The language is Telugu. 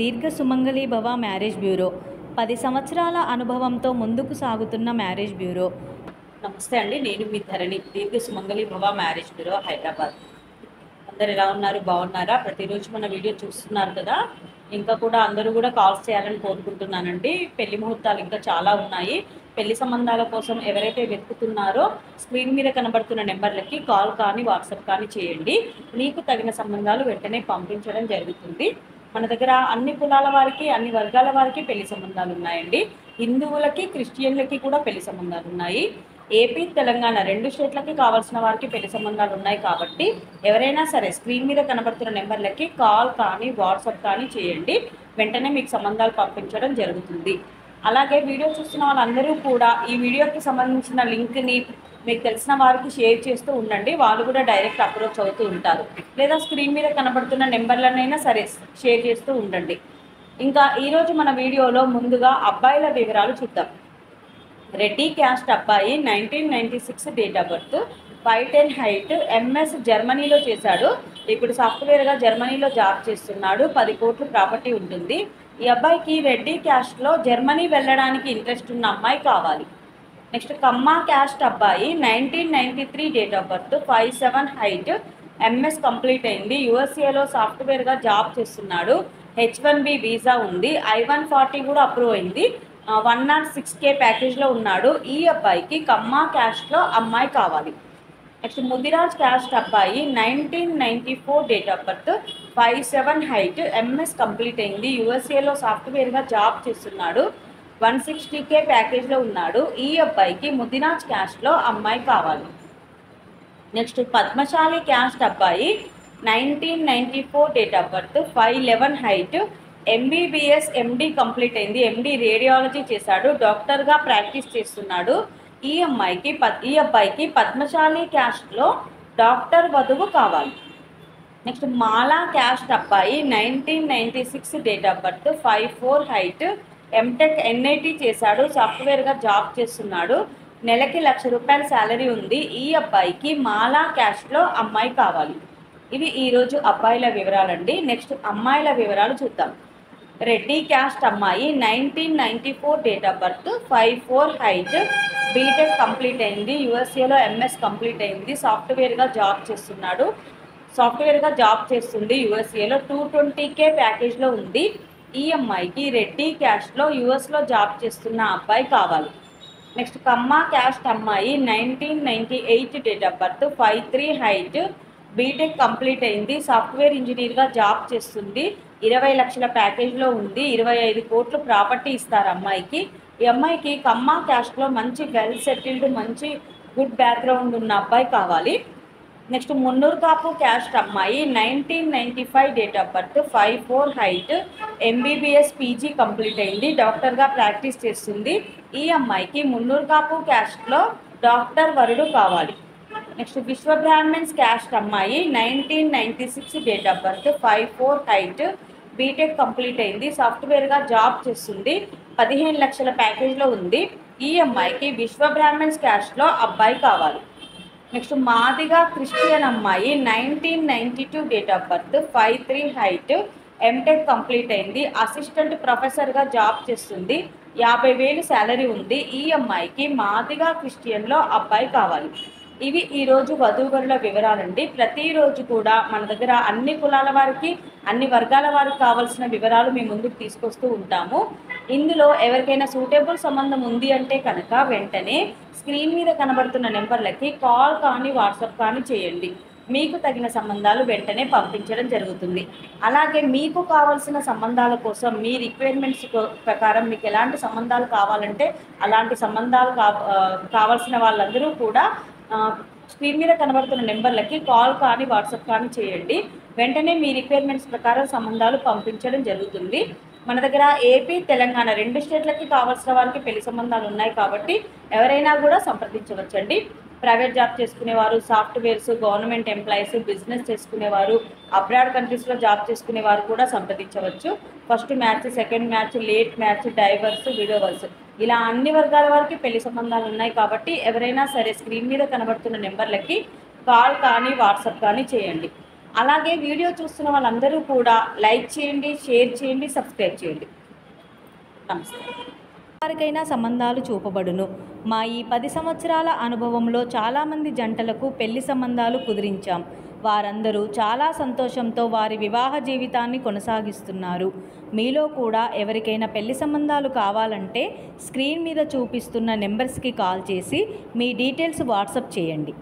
దీర్ఘ సుమంగళి భవ మ్యారేజ్ బ్యూరో 10 సంవత్సరాల అనుభవంతో ముందుకు సాగుతున్న మ్యారేజ్ బ్యూరో. నమస్తే అండి, నేను మీ ధరణి. దీర్ఘ సుమంగళి భవ మ్యారేజ్ బ్యూరో, హైదరాబాద్. అందరు ఎలా ఉన్నారు? బాగున్నారా? ప్రతిరోజు మన వీడియో చూస్తున్నారు కదా. ఇంకా కూడా అందరూ కూడా కాల్స్ చేయాలని కోరుకుంటున్నానండి. పెళ్లి ముహూర్తాలు ఇంకా చాలా ఉన్నాయి. పెళ్లి సంబంధాల కోసం ఎవరైతే వెతుకుతున్నారో స్క్రీన్ మీద కనబడుతున్న నెంబర్లకి కాల్ కానీ వాట్సాప్ కానీ చేయండి. మీకు తగిన సంబంధాలు వెంటనే పంపించడం జరుగుతుంది. మన దగ్గర అన్ని కులాల వారికి, అన్ని వర్గాల వారికి పెళ్లి సంబంధాలు ఉన్నాయండి. హిందువులకి, క్రిస్టియన్లకి కూడా పెళ్లి సంబంధాలు ఉన్నాయి. ఏపీ, తెలంగాణ 2 స్టేట్లకి కావాల్సిన వారికి పెళ్లి సంబంధాలు ఉన్నాయి. కాబట్టి ఎవరైనా సరే స్క్రీన్ మీద కనబడుతున్న నెంబర్లకి కాల్ కానీ వాట్సాప్ కానీ చేయండి. వెంటనే మీకు సంబంధాలు పంపించడం జరుగుతుంది. అలాగే వీడియో చూస్తున్న వాళ్ళందరూ కూడా ఈ వీడియోకి సంబంధించిన లింక్ని మీకు తెలిసిన వారికి షేర్ చేస్తూ ఉండండి. వాళ్ళు కూడా డైరెక్ట్ అప్రోచ్ అవుతూ ఉంటారు. లేదా స్క్రీన్ మీద కనబడుతున్న నెంబర్లనైనా సరే షేర్ చేస్తూ ఉండండి. ఇంకా ఈరోజు మన వీడియోలో ముందుగా అబ్బాయిల వివరాలు చూద్దాం. రెడ్డి క్యాస్ట్ అబ్బాయి, 1996 date of birth, 5'10" height, MS జర్మనీలో చేశాడు. ఇప్పుడు సాఫ్ట్వేర్గా జర్మనీలో జాబ్ చేస్తున్నాడు. 10 కోట్లు ప్రాపర్టీ ఉంటుంది. ఈ అబ్బాయికి రెడ్డి క్యాస్ట్లో జర్మనీ వెళ్ళడానికి ఇంట్రెస్ట్ ఉన్న అమ్మాయి కావాలి. నెక్స్ట్ కమ్మా క్యాస్ట్ అబ్బాయి, 1993 date of birth, 5'7" height, MS complete అయింది. యూఎస్ఏలో సాఫ్ట్వేర్గా జాబ్ చేస్తున్నాడు. H1B వీసా ఉంది. I-140 కూడా అప్రూవ్ అయింది. 106K ప్యాకేజ్లో ఉన్నాడు. ఈ అబ్బాయికి కమ్మా క్యాస్ట్లో అమ్మాయి కావాలి. నెక్స్ట్ ముదిరాజ్ క్యాస్ట్ అబ్బాయి, 1994 date of birth, 5'7" height, MS complete అయింది. యూఎస్ఏలో సాఫ్ట్వేర్గా జాబ్ చేస్తున్నాడు. 160K ప్యాకేజ్లో ఉన్నాడు. ఈ అబ్బాయికి ముదిరాజ్ క్యాస్ట్లో అమ్మాయి కావాలి. నెక్స్ట్ పద్మశాలి క్యాస్ట్ అబ్బాయి, 1994 date of birth, 5'11" height, MBBS MD complete అయింది. MD రేడియాలజీ చేశాడు. డాక్టర్గా ప్రాక్టీస్ చేస్తున్నాడు. ఈ అబ్బాయికి పద్మశాలి క్యాస్ట్లో డాక్టర్ వధువు కావాలి. నెక్స్ట్ మాలా క్యాస్ట్ అబ్బాయి, 1996 date of birth, 5'4" height, MTech NIT చేశాడు. సాఫ్ట్వేర్గా జాబ్ చేస్తున్నాడు. నెలకి ₹1,00,000 శాలరీ ఉంది. ఈ అబ్బాయికి మాలా క్యాస్ట్లో అమ్మాయి కావాలి. ఇవి ఈరోజు అబ్బాయిల వివరాలండి. నెక్స్ట్ అమ్మాయిల వివరాలు చూద్దాం. రెడ్డి క్యాస్ట్ అమ్మాయి, 1994 date of birth, 5'4" height, BTech complete అయింది. యూఎస్ఏలో MS కంప్లీట్ అయింది. సాఫ్ట్వేర్గా జాబ్ చేస్తుంది. యూఎస్ఏలో 220K ప్యాకేజ్లో ఉంది. ఈ అమ్మాయికి రెడ్డి క్యాస్ట్లో యూఎస్లో జాబ్ చేస్తున్న అబ్బాయి కావాలి. నెక్స్ట్ కమ్మా క్యాస్ట్ అమ్మాయి, 1998 date of birth, 5'3" height, BTech complete అయింది. సాఫ్ట్వేర్ ఇంజనీర్గా జాబ్ చేస్తుంది. 20 లక్షల ప్యాకేజ్లో ఉంది. 25 కోట్లు ప్రాపర్టీ ఇస్తారు అమ్మాయికి. ఈ అమ్మాయికి కమ్మా క్యాస్ట్లో మంచి వెల్ సెటిల్డ్, మంచి గుడ్ బ్యాక్గ్రౌండ్ ఉన్న అబ్బాయి కావాలి. నెక్స్ట్ మున్నూరు కాపు క్యాస్ట్ అమ్మాయి, 1995 date of birth, 5'4" height, MBBS PG complete అయింది. డాక్టర్గా ప్రాక్టీస్ చేస్తుంది. ఈ అమ్మాయికి మున్నూరు కాపు క్యాస్ట్లో డాక్టర్ వరుడు కావాలి. నెక్స్ట్ విశ్వ బ్రాహ్మణ్స్ క్యాస్ట్ అమ్మాయి, 1996 date of birth, 5'4" height, BTech complete అయింది. సాఫ్ట్వేర్గా జాబ్ చేస్తుంది. 15 లక్షల ప్యాకేజ్లో ఉంది. ఈ అమ్మాయికి విశ్వ బ్రాహ్మణ్స్ క్యాస్ట్లో అబ్బాయి కావాలి. నెక్స్ట్ మాదిగా క్రిస్టియన్ అమ్మాయి, 1992 date of birth, 5'3" height, MTech complete అయింది. అసిస్టెంట్ ప్రొఫెసర్గా జాబ్ చేస్తుంది. 50,000 శాలరీ ఉంది. ఈ అమ్మాయికి మాదిగా క్రిస్టియన్లో అబ్బాయి కావాలి. ఇవి ఈరోజు వధూవరుల వివరాలండి. ప్రతిరోజు కూడా మన దగ్గర అన్ని కులాల వారికి, అన్ని వర్గాల వారికి కావాల్సిన వివరాలు మేము ముందుకు తీసుకొస్తూ ఉంటాము. ఇందులో ఎవరికైనా సూటబుల్ సంబంధం ఉంది అంటే కనుక వెంటనే స్క్రీన్ మీద కనబడుతున్న నెంబర్లకి కాల్ కానీ వాట్సాప్ కానీ చేయండి. మీకు తగిన సంబంధాలు వెంటనే పంపించడం జరుగుతుంది. అలాగే మీకు కావాల్సిన సంబంధాల కోసం మీ రిక్వైర్మెంట్స్ ప్రకారం మీకు ఎలాంటి సంబంధాలు కావాలంటే అలాంటి సంబంధాలు కావాల్సిన వాళ్ళందరూ కూడా స్క్రీన్ మీద కనబడుతున్న నెంబర్లకి కాల్ కానీ వాట్సాప్ కానీ చేయండి. వెంటనే మీ రిక్వైర్మెంట్స్ ప్రకారం సంబంధాలు పంపించడం జరుగుతుంది. మన దగ్గర ఏపీ, తెలంగాణ 2 స్టేట్లకి కావాల్సిన వారికి పెళ్లి సంబంధాలు ఉన్నాయి. కాబట్టి ఎవరైనా కూడా సంప్రదించవచ్చండి. ప్రైవేట్ జాబ్ చేసుకునేవారు, సాఫ్ట్వేర్స్, గవర్నమెంట్ ఎంప్లాయీస్, బిజినెస్ చేసుకునేవారు, అబ్రాడ్ కంట్రీస్లో జాబ్ చేసుకునేవారు కూడా సంప్రదించవచ్చు. First match, second match, late match, divorce, widowers, ఇలా అన్ని వర్గాల వారికి పెళ్లి సంబంధాలు ఉన్నాయి. కాబట్టి ఎవరైనా సరే స్క్రీన్ మీద కనబడుతున్న నెంబర్లకి కాల్ కానీ వాట్సాప్ కానీ చేయండి. అలాగే వీడియో చూస్తున్న వాళ్ళందరూ కూడా లైక్ చేయండి, షేర్ చేయండి, సబ్స్క్రైబ్ చేయండి. నమస్తే. వారికైనా సంబంధాలు చూపబడును. మా ఈ 10 సంవత్సరాల అనుభవంలో చాలామంది జంటలకు పెళ్లి సంబంధాలు కుదిరించాం. వారందరూ చాలా సంతోషంతో వారి వివాహ జీవితాన్ని కొనసాగిస్తున్నారు. మీలో కూడా ఎవరికైనా పెళ్లి సంబంధాలు కావాలంటే స్క్రీన్ మీద చూపిస్తున్న నెంబర్స్కి కాల్ చేసి మీ డీటెయిల్స్ వాట్సాప్ చేయండి.